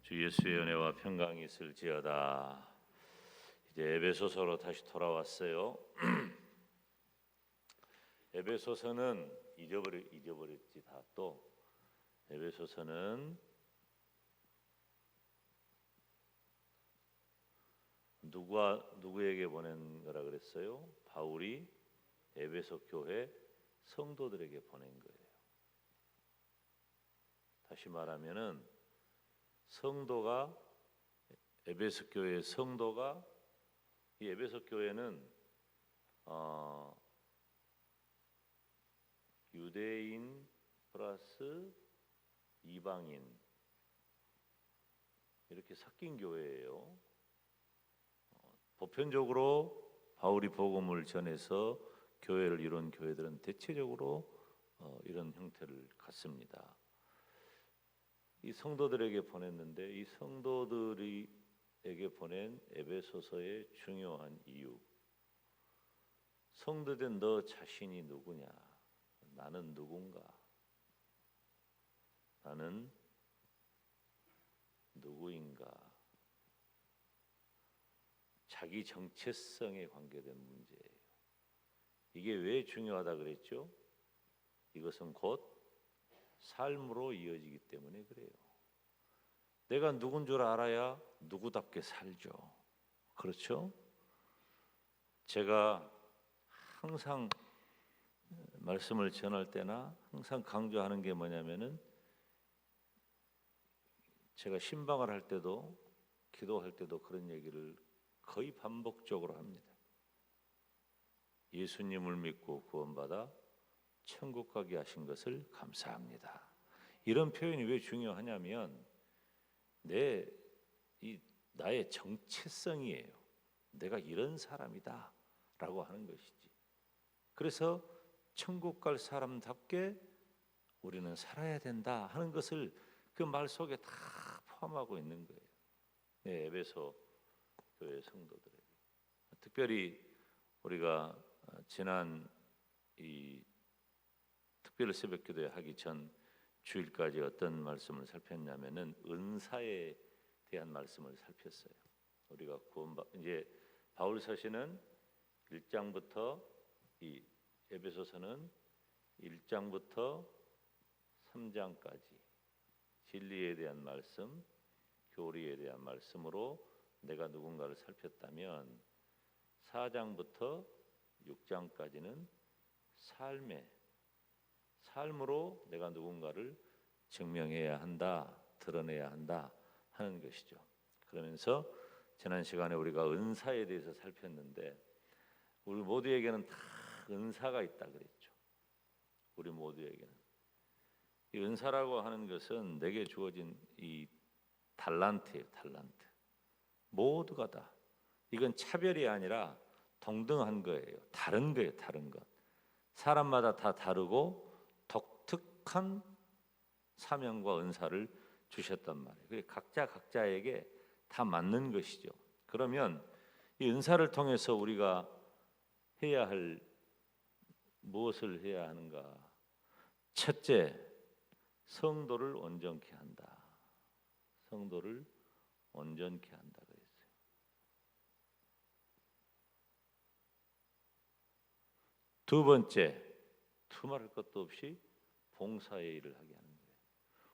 주 예수의 은혜와 평강이 있을지어다. 이제 에베소서로 다시 돌아왔어요. 에베소서는 잊어버렸지 다. 또 에베소서는 누구에게 보낸 거라 그랬어요? 바울이 에베소 교회 성도들에게 보낸 거예요. 다시 말하면은 성도가 에베소 교회의 성도가 이 에베소 교회는 유대인 플러스 이방인 이렇게 섞인 교회예요. 보편적으로 바울이 복음을 전해서 교회를 이룬 교회들은 대체적으로 이런 형태를 갖습니다. 이 성도들에게 보냈는데 이 성도들에게 보낸 에베소서의 중요한 이유, 성도된 너 자신이 누구냐? 나는 누군가? 나는 누구인가? 자기 정체성에 관계된 문제예요. 이게 왜 중요하다 그랬죠? 이것은 곧 삶으로 이어지기 때문에 그래요. 내가 누군 줄 알아야 누구답게 살죠. 그렇죠? 제가 항상 말씀을 전할 때나 항상 강조하는 게 뭐냐면은 제가 신방을 할 때도 기도할 때도 그런 얘기를 거의 반복적으로 합니다. 예수님을 믿고 구원받아 천국 가게 하신 것을 감사합니다. 이런 표현이 왜 중요하냐면 나의 정체성이에요. 내가 이런 사람이다 라고 하는 것이지. 그래서 천국 갈 사람답게 우리는 살아야 된다 하는 것을 그 말 속에 다 포함하고 있는 거예요. 네, 에베소 교회 성도들에게 특별히 우리가 지난 이 특별 새벽기도회 하기 전 주일까지 어떤 말씀을 살폈냐면은 은사에 대한 말씀을 살폈어요. 우리가 이제 바울 서신은 1장부터 이 에베소서는 1장부터 3장까지 진리에 대한 말씀, 교리에 대한 말씀으로 내가 누군가를 살폈다면 4장부터 6장까지는 삶으로 내가 누군가를 증명해야 한다, 드러내야 한다 하는 것이죠. 그러면서 지난 시간에 우리가 은사에 대해서 살폈는데 우리 모두에게는 다 은사가 있다 그랬죠. 우리 모두에게는 이 은사라고 하는 것은 내게 주어진 이 달란트예요. 달란트. 모두가 다 이건 차별이 아니라 동등한 거예요. 다른 거예요. 다른 것. 사람마다 다 다르고 독특한 사명과 은사를 주셨단 말이에요. 그게 각자에게 다 맞는 것이죠. 그러면 이 은사를 통해서 우리가 해야 할 무엇을 해야 하는가? 첫째, 성도를 온전케 한다. 성도를 온전케 한다 그랬어요. 두 번째, 두말할 것도 없이 봉사의 일을 하게 하는 거예요.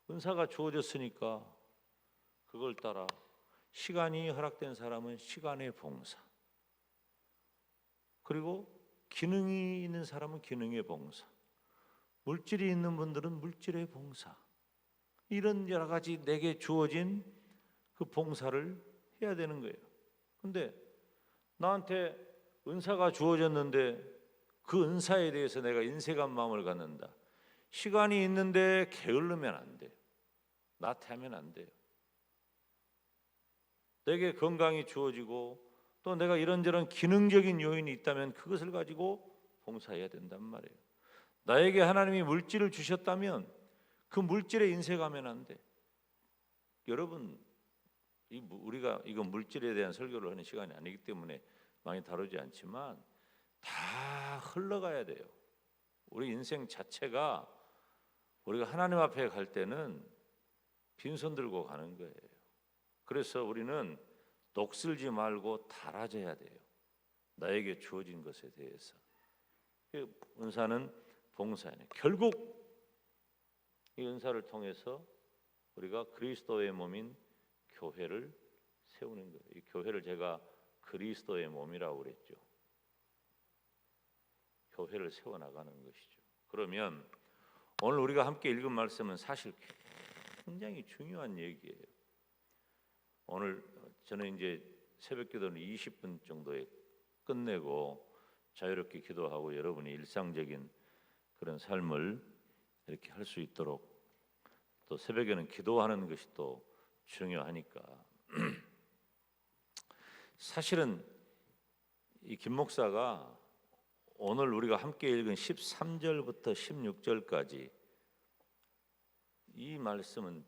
은사가 주어졌으니까 그걸 따라 시간이 허락된 사람은 시간의 봉사, 그리고 기능이 있는 사람은 기능의 봉사, 물질이 있는 분들은 물질의 봉사, 이런 여러 가지 내게 주어진 그 봉사를 해야 되는 거예요. 근데 나한테 은사가 주어졌는데 그 은사에 대해서 내가 인색한 마음을 갖는다. 시간이 있는데 게을르면 안 돼요. 나태하면 안 돼요. 내게 건강이 주어지고 또 내가 이런저런 기능적인 요인이 있다면 그것을 가지고 봉사해야 된단 말이에요. 나에게 하나님이 물질을 주셨다면 그 물질에 인색하면 안 돼. 여러분, 우리가 이거 물질에 대한 설교를 하는 시간이 아니기 때문에 많이 다루지 않지만 다 흘러가야 돼요. 우리 인생 자체가 우리가 하나님 앞에 갈 때는 빈손 들고 가는 거예요. 그래서 우리는 녹슬지 말고 달아져야 돼요. 나에게 주어진 것에 대해서. 은사는 봉사예요. 결국 이 은사를 통해서 우리가 그리스도의 몸인 교회를 세우는 거예요. 이 교회를 제가 그리스도의 몸이라고 그랬죠. 교회를 세워나가는 것이죠. 그러면 오늘 우리가 함께 읽은 말씀은 사실 굉장히 중요한 얘기예요. 오늘 저는 이제 새벽기도는 20분 정도에 끝내고 자유롭게 기도하고 여러분이 일상적인 그런 삶을 이렇게 할 수 있도록, 또 새벽에는 기도하는 것이 또 중요하니까 사실은 이 김 목사가 오늘 우리가 함께 읽은 13절부터 16절까지 이 말씀은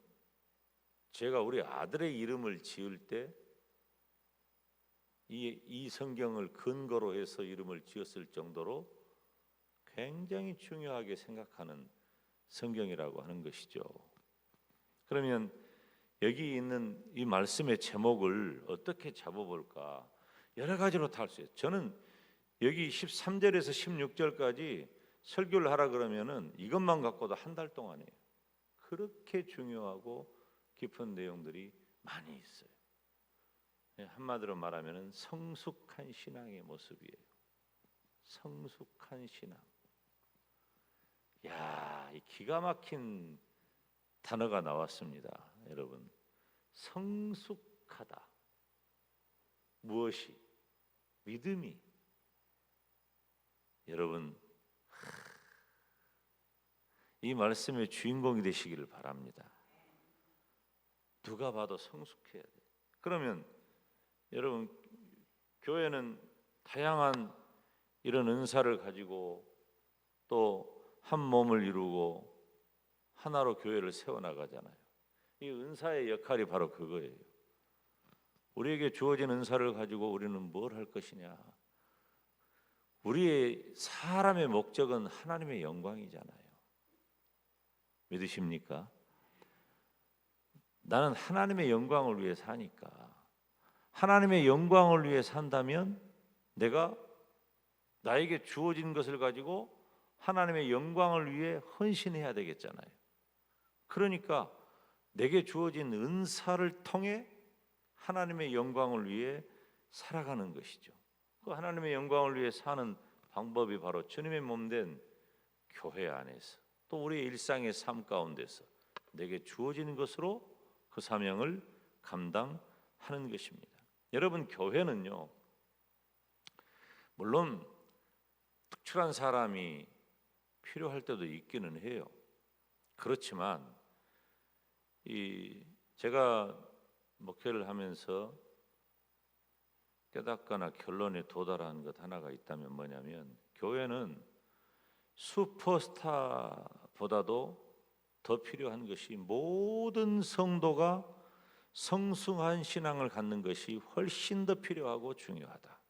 제가 우리 아들의 이름을 지을 때 이 성경을 근거로 해서 이름을 지었을 정도로 굉장히 중요하게 생각하는 성경이라고 하는 것이죠. 그러면 여기 있는 이 말씀의 제목을 어떻게 잡아볼까? 여러 가지로 다 할 수 있어요. 저는 여기 13절에서 16절까지 설교를 하라 그러면은 이것만 갖고도 한 달 동안 해요. 그렇게 중요하고 깊은 내용들이 많이 있어요. 한마디로 말하면은 성숙한 신앙의 모습이에요. 성숙한 신앙. 야, 이 기가 막힌 단어가 나왔습니다, 여러분. 성숙하다. 무엇이? 믿음이. 여러분, 이 말씀의 주인공이 되시기를 바랍니다. 누가 봐도 성숙해야 돼. 그러면 여러분, 교회는 다양한 이런 은사를 가지고 또 한 몸을 이루고 하나로 교회를 세워나가잖아요. 이 은사의 역할이 바로 그거예요. 우리에게 주어진 은사를 가지고 우리는 뭘 할 것이냐. 우리의 사람의 목적은 하나님의 영광이잖아요. 믿으십니까? 나는 하나님의 영광을 위해 사니까, 하나님의 영광을 위해 산다면 내가 나에게 주어진 것을 가지고 하나님의 영광을 위해 헌신해야 되겠잖아요. 그러니까 내게 주어진 은사를 통해 하나님의 영광을 위해 살아가는 것이죠. 그 하나님의 영광을 위해 사는 방법이 바로 주님의 몸된 교회 안에서, 또 우리의 일상의 삶 가운데서 내게 주어진 것으로 그 사명을 감당하는 것입니다. 여러분, 교회는요, 물론 특출한 사람이 필요할 때도 있기는 해요. 그렇지만 제가 목회를 하면서 깨닫거나 결론에 도달한 것 하나가 있다면 뭐냐면, 교회는 슈퍼스타보다도 더 필요한 것이 모든 성도가 성숙한 신앙을 갖는 것이 훨씬 더 필요하고 중요하다.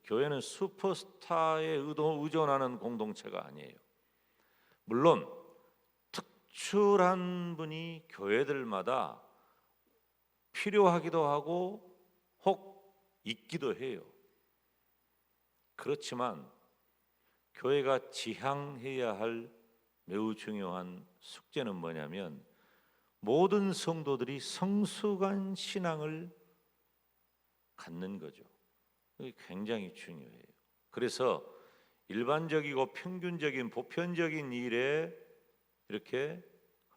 교회는 슈퍼스타에 의존하는 공동체가 아니에요. 물론 특출한 분이 교회들마다 필요하기도 하고 혹 있기도 해요. 그렇지만 교회가 지향해야 할 매우 중요한 숙제는 뭐냐면, 모든 성도들이 성숙한 신앙을 갖는 거죠. 이게 굉장히 중요해요. 그래서 일반적이고 평균적인 보편적인 일에 이렇게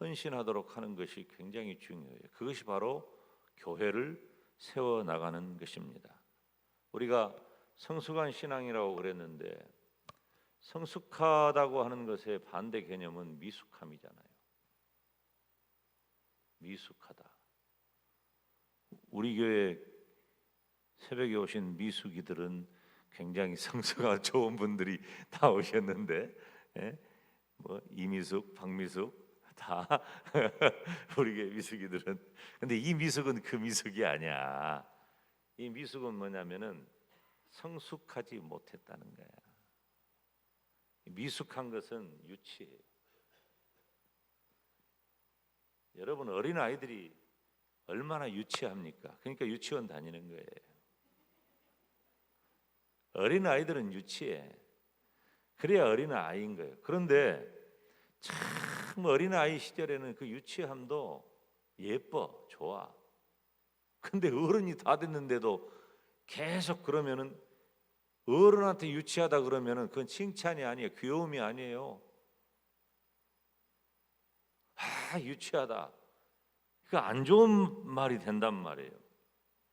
헌신하도록 하는 것이 굉장히 중요해요. 그것이 바로 교회를 세워나가는 것입니다. 우리가 성숙한 신앙이라고 그랬는데, 성숙하다고 하는 것의 반대 개념은 미숙함이잖아요. 미숙하다. 우리 교회 새벽에 오신 미숙이들은 굉장히 성수가 좋은 분들이 다 오셨는데, 뭐 이미숙, 박미숙 다 우리 교회 미숙이들은. 근데 이 미숙은 그 미숙이 아니야. 이 미숙은 뭐냐면은 성숙하지 못했다는 거야. 미숙한 것은 유치해요. 여러분, 어린 아이들이 얼마나 유치합니까? 그러니까 유치원 다니는 거예요. 어린 아이들은 유치해. 그래야 어린 아이인 거예요. 그런데 참 어린 아이 시절에는 그 유치함도 예뻐, 좋아. 근데 어른이 다 됐는데도 계속 그러면은 어른한테 유치하다 그러면은 그건 칭찬이 아니에요. 귀여움이 아니에요. 아, 유치하다. 그 안 좋은 말이 된단 말이에요.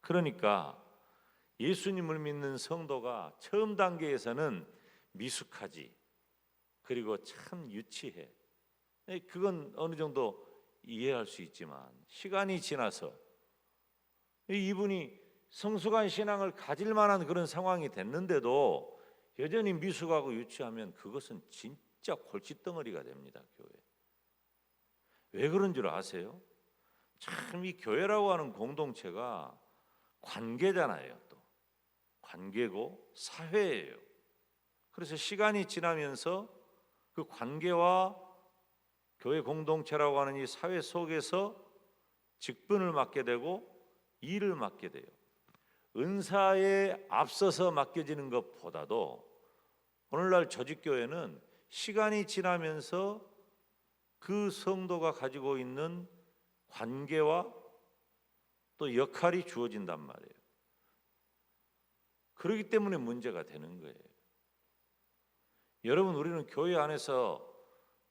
그러니까 예수님을 믿는 성도가 처음 단계에서는 미숙하지. 그리고 참 유치해. 그건 어느 정도 이해할 수 있지만 시간이 지나서 이분이 성숙한 신앙을 가질 만한 그런 상황이 됐는데도 여전히 미숙하고 유치하면 그것은 진짜 골칫덩어리가 됩니다. 교회. 왜 그런 줄 아세요? 참 이 교회라고 하는 공동체가 관계잖아요. 또 관계고 사회예요. 그래서 시간이 지나면서 그 관계와 교회 공동체라고 하는 이 사회 속에서 직분을 맡게 되고 일을 맡게 돼요. 은사에 앞서서 맡겨지는 것보다도 오늘날 조직교회는 시간이 지나면서 그 성도가 가지고 있는 관계와 또 역할이 주어진단 말이에요. 그렇기 때문에 문제가 되는 거예요. 여러분, 우리는 교회 안에서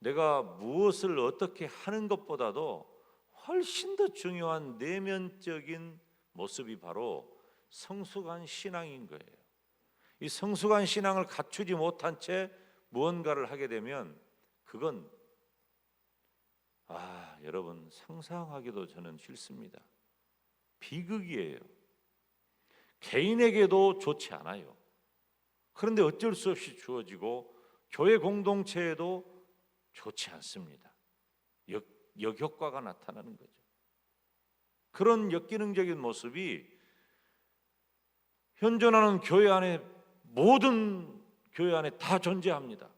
내가 무엇을 어떻게 하는 것보다도 훨씬 더 중요한 내면적인 모습이 바로 성숙한 신앙인 거예요. 이 성숙한 신앙을 갖추지 못한 채 무언가를 하게 되면 그건 여러분 상상하기도 저는 싫습니다. 비극이에요. 개인에게도 좋지 않아요. 그런데 어쩔 수 없이 주어지고 교회 공동체에도 좋지 않습니다. 역효과가 나타나는 거죠. 그런 역기능적인 모습이 현존하는 교회 안에 모든 교회 안에 다 존재합니다.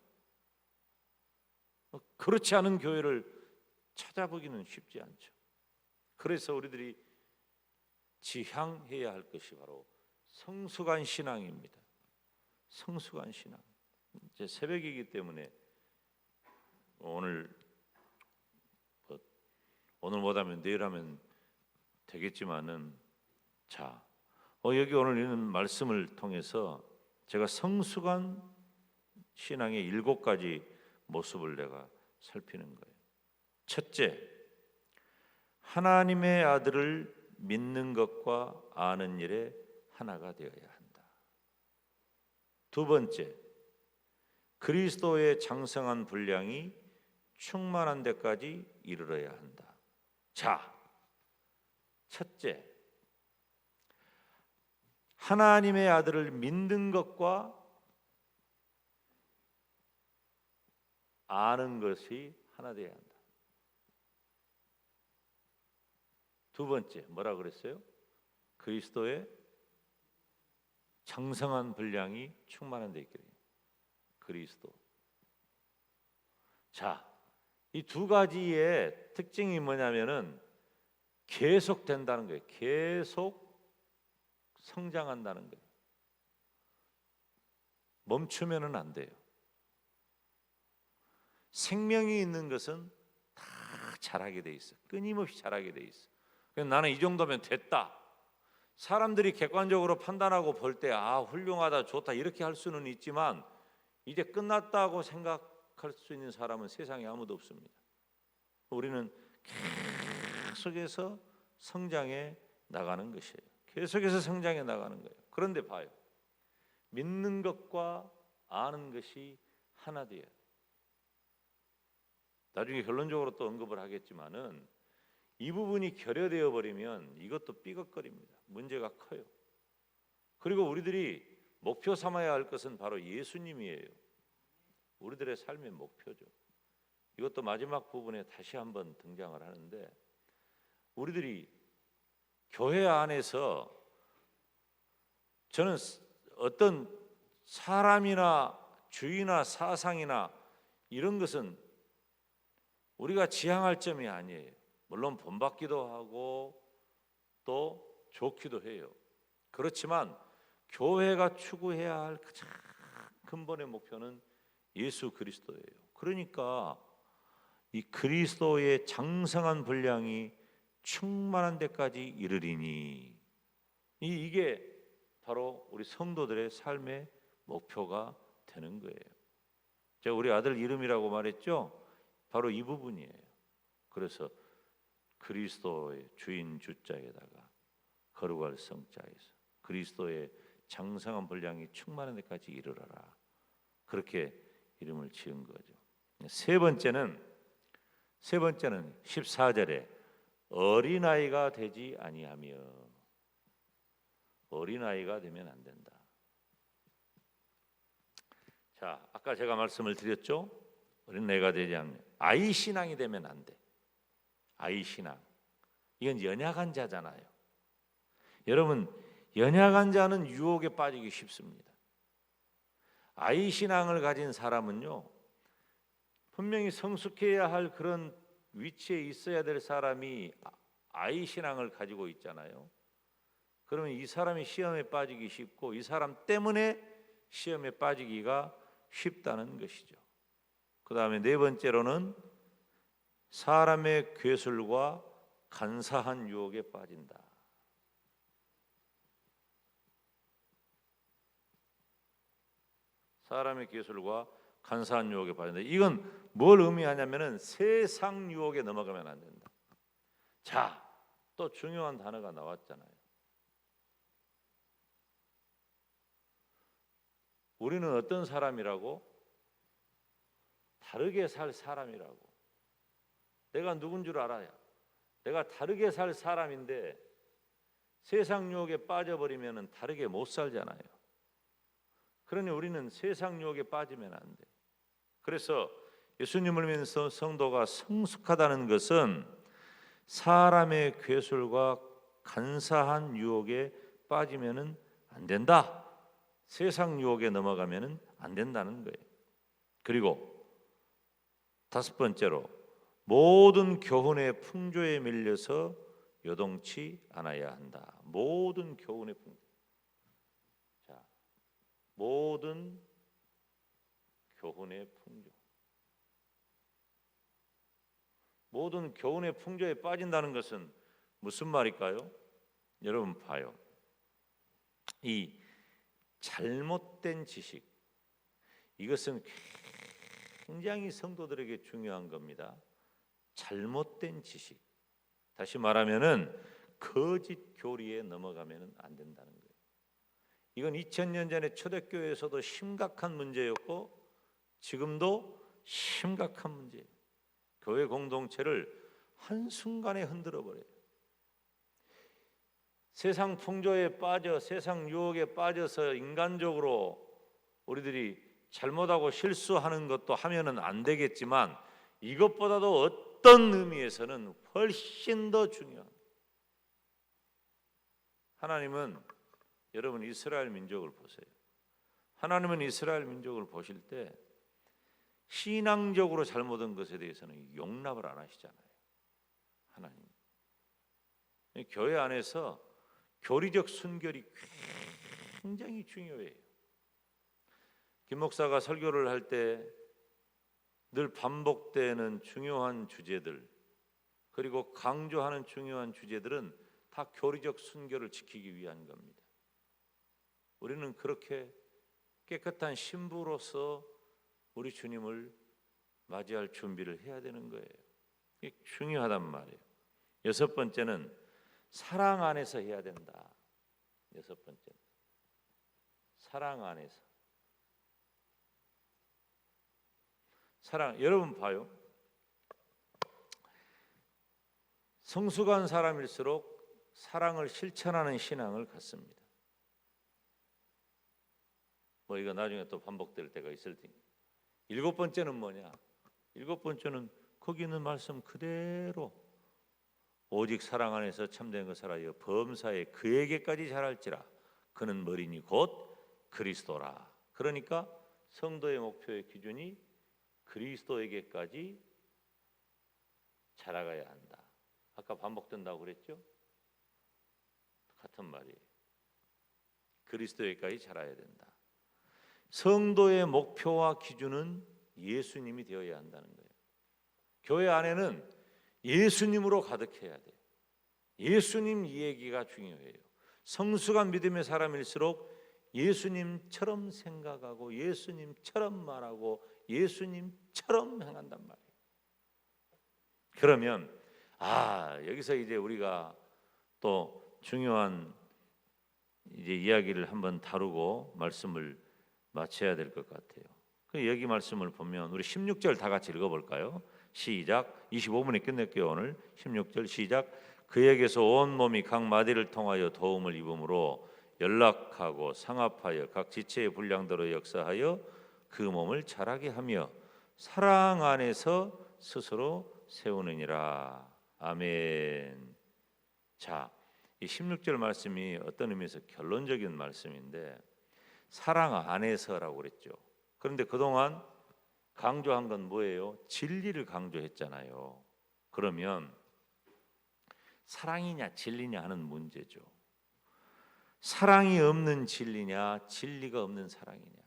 그렇지 않은 교회를 찾아보기는 쉽지 않죠. 그래서 우리들이 지향해야 할 것이 바로 성숙한 신앙입니다. 성숙한 신앙. 이제 새벽이기 때문에 오늘 못하면 내일 하면 되겠지만은 여기 오늘 있는 말씀을 통해서 제가 성숙한 신앙의 7가지 모습을 내가 살피는 거예요. 첫째, 하나님의 아들을 믿는 것과 아는 일에 하나가 되어야 한다. 두 번째, 그리스도의 장성한 분량이 충만한 데까지 이르러야 한다. 첫째, 하나님의 아들을 믿는 것과 아는 것이 하나 되어야 한다. 두 번째, 뭐라 그랬어요? 그리스도의 장성한 분량이 충만한 데 있기를. 그리스도. 이 두 가지의 특징이 뭐냐면은 계속 된다는 거예요. 계속 성장한다는 거예요. 멈추면은 안 돼요. 생명이 있는 것은 다 자라게 돼 있어. 끊임없이 자라게 돼 있어. 그래서 나는 이 정도면 됐다. 사람들이 객관적으로 판단하고 볼 때 훌륭하다, 좋다 이렇게 할 수는 있지만 이제 끝났다고 생각할 수 있는 사람은 세상에 아무도 없습니다. 우리는 계속해서 성장해 나가는 것이에요. 계속해서 성장해 나가는 거예요. 그런데 봐요. 믿는 것과 아는 것이 하나 돼요. 나중에 결론적으로 또 언급을 하겠지만은 이 부분이 결여되어 버리면 이것도 삐걱거립니다. 문제가 커요. 그리고 우리들이 목표 삼아야 할 것은 바로 예수님이에요. 우리들의 삶의 목표죠. 이것도 마지막 부분에 다시 한번 등장을 하는데, 우리들이 교회 안에서 저는 어떤 사람이나 주의나 사상이나 이런 것은 우리가 지향할 점이 아니에요. 물론 본받기도 하고 또 좋기도 해요. 그렇지만 교회가 추구해야 할 가장 근본의 목표는 예수 그리스도예요. 그러니까 이 그리스도의 장성한 분량이 충만한 데까지 이르리니, 이게 바로 우리 성도들의 삶의 목표가 되는 거예요. 제가 우리 아들 이름이라고 말했죠. 바로 이 부분이에요. 그래서 그리스도의 주인 주자에다가 거룩할 성자에서 그리스도의 장성한 분량이 충만한 데까지 이르러라, 그렇게 이름을 지은 거죠. 세 번째는 14절에 어린아이가 되지 아니하며, 어린아이가 되면 안 된다. 자, 아까 제가 말씀을 드렸죠. 어린아이가 되지 않으면 아이 신앙이 되면 안 돼. 아이 신앙, 이건 연약한 자잖아요. 여러분, 연약한 자는 유혹에 빠지기 쉽습니다. 아이 신앙을 가진 사람은요, 분명히 성숙해야 할 그런 위치에 있어야 될 사람이 아이 신앙을 가지고 있잖아요. 그러면 이 사람이 시험에 빠지기 쉽고 이 사람 때문에 시험에 빠지기가 쉽다는 것이죠. 그 다음에 네 번째로는 사람의 괴술과 간사한 유혹에 빠진다. 사람의 괴술과 간사한 유혹에 빠진다. 이건 뭘 의미하냐면은 세상 유혹에 넘어가면 안 된다. 자, 또 중요한 단어가 나왔잖아요. 우리는 어떤 사람이라고? 다르게 살 사람이라고. 내가 누군 줄 알아야. 내가 다르게 살 사람인데 세상 유혹에 빠져버리면 다르게 못 살잖아요. 그러니 우리는 세상 유혹에 빠지면 안 돼. 그래서 예수님을 믿는 성도가 성숙하다는 것은 사람의 괴술과 간사한 유혹에 빠지면 안 된다. 세상 유혹에 넘어가면 안 된다는 거예요. 그리고 다섯 번째로 모든 교훈의 풍조에 밀려서 요동치 않아야 한다. 모든 교훈의 풍조. 자, 모든 교훈의 풍조. 모든 교훈의 풍조에 빠진다는 것은 무슨 말일까요? 여러분 봐요. 이 잘못된 지식, 이것은 굉장히 성도들에게 중요한 겁니다. 잘못된 지식, 다시 말하면은 거짓 교리에 넘어가면 안 된다는 거예요. 이건 2000년 전에 초대교회에서도 심각한 문제였고 지금도 심각한 문제예요. 교회 공동체를 한순간에 흔들어 버려요. 세상 풍조에 빠져 세상 유혹에 빠져서 인간적으로 우리들이 잘못하고 실수하는 것도 하면은 안 되겠지만 이것보다도 어떤 의미에서는 훨씬 더 중요한, 하나님은 여러분 이스라엘 민족을 보세요. 하나님은 이스라엘 민족을 보실 때 신앙적으로 잘못한 것에 대해서는 용납을 안 하시잖아요. 하나님. 교회 안에서 교리적 순결이 굉장히 중요해요. 김 목사가 설교를 할 때 늘 반복되는 중요한 주제들, 그리고 강조하는 중요한 주제들은 다 교리적 순결을 지키기 위한 겁니다. 우리는 그렇게 깨끗한 신부로서 우리 주님을 맞이할 준비를 해야 되는 거예요. 이게 중요하단 말이에요. 여섯 번째는 사랑 안에서 해야 된다. 여섯 번째는 사랑 안에서. 사랑, 여러분 봐요. 성숙한 사람일수록 사랑을 실천하는 신앙을 갖습니다. 뭐 이거 나중에 또 반복될 때가 있을 테니. 일곱 번째는 뭐냐? 일곱 번째는 거기 있는 말씀 그대로 오직 사랑 안에서 참된 것을 하여 범사에 그에게까지 자랄지라. 그는 머리니 곧 그리스도라. 그러니까 성도의 목표의 기준이 그리스도에게까지 자라가야 한다. 아까 반복된다고 그랬죠? 그렇단 말이에요. 그리스도에까지 자라야 된다. 성도의 목표와 기준은 예수님이 되어야 한다는 거예요. 교회 안에는 예수님으로 가득해야 돼요. 예수님 이야기가 중요해요. 성숙한 믿음의 사람일수록 예수님처럼 생각하고 예수님처럼 말하고 예수님처럼 행한단 말이에요. 그러면 여기서 이제 우리가 또 중요한 이제 이야기를 한번 다루고 말씀을 마쳐야 될 것 같아요. 그 여기 말씀을 보면 우리 16절 다 같이 읽어볼까요? 시작. 25분에 끝낼게요. 오늘 16절 시작. 그에게서 온 몸이 각 마디를 통하여 도움을 입음으로 연락하고 상합하여 각 지체의 분량대로 역사하여 그 몸을 자라게 하며 사랑 안에서 스스로 세우느니라. 아멘. 자, 이 16절 말씀이 어떤 의미에서 결론적인 말씀인데 사랑 안에서라고 그랬죠. 그런데 그동안 강조한 건 뭐예요? 진리를 강조했잖아요. 그러면 사랑이냐 진리냐 하는 문제죠. 사랑이 없는 진리냐 진리가 없는 사랑이냐.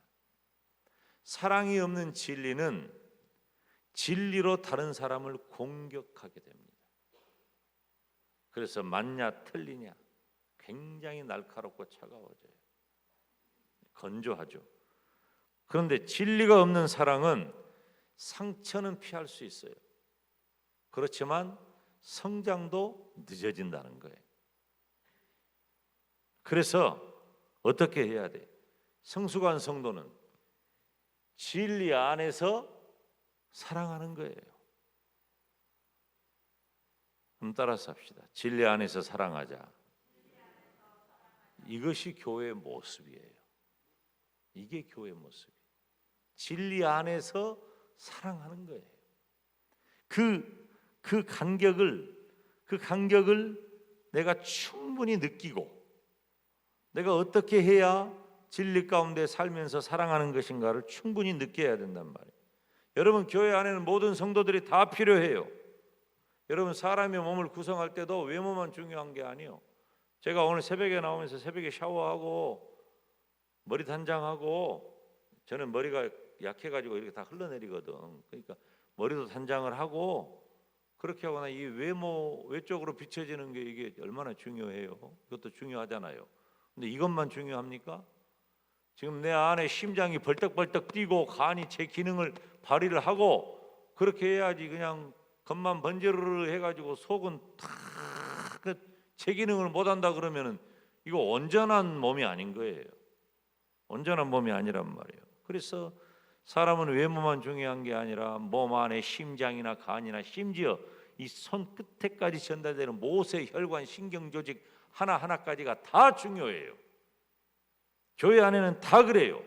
사랑이 없는 진리는 진리로 다른 사람을 공격하게 됩니다. 그래서 맞냐 틀리냐 굉장히 날카롭고 차가워져요. 건조하죠. 그런데 진리가 없는 사랑은 상처는 피할 수 있어요. 그렇지만 성장도 늦어진다는 거예요. 그래서 어떻게 해야 돼? 성숙한 성도는 진리 안에서 사랑하는 거예요. 그럼 따라서 합시다. 진리 안에서 사랑하자. 이것이 교회의 모습이에요. 이게 교회의 모습이에요. 진리 안에서 사랑하는 거예요. 그 간격을 내가 충분히 느끼고 내가 어떻게 해야 진리 가운데 살면서 사랑하는 것인가를 충분히 느껴야 된단 말이에요. 여러분 교회 안에는 모든 성도들이 다 필요해요. 여러분 사람의 몸을 구성할 때도 외모만 중요한 게 아니에요. 제가 오늘 새벽에 나오면서 새벽에 샤워하고 머리 단장하고 저는 머리가 약해가지고 이렇게 다 흘러내리거든. 그러니까 머리도 단장을 하고 그렇게 하거나 이 외적으로 비춰지는 게 이게 얼마나 중요해요. 이것도 중요하잖아요. 근데 이것만 중요합니까? 지금 내 안에 심장이 벌떡벌떡 뛰고 간이 제 기능을 발휘를 하고 그렇게 해야지 그냥 겉만 번지르르 해가지고 속은 다 제 기능을 못한다 그러면은 이거 온전한 몸이 아닌 거예요. 온전한 몸이 아니란 말이에요. 그래서 사람은 외모만 중요한 게 아니라 몸 안에 심장이나 간이나 심지어 이 손끝에까지 전달되는 모세, 혈관, 신경 조직 하나하나까지가 다 중요해요. 교회 안에는 다 그래요.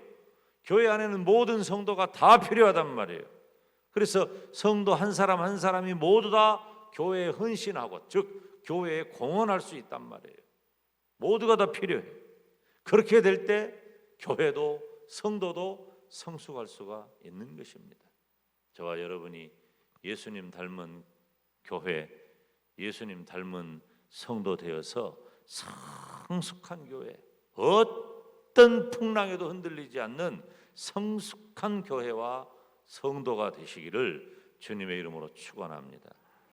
교회 안에는 모든 성도가 다 필요하단 말이에요. 그래서 성도 한 사람 한 사람이 모두 다 교회에 헌신하고 즉 교회에 공헌할 수 있단 말이에요. 모두가 다 필요해요. 그렇게 될 때 교회도 성도도 성숙할 수가 있는 것입니다. 저와 여러분이 예수님 닮은 교회, 예수님 닮은 성도 되어서 성숙한 교회, 어떤 풍랑에도 흔들리지 않는 성숙한 교회와 성도가 되시기를 주님의 이름으로 축원합니다.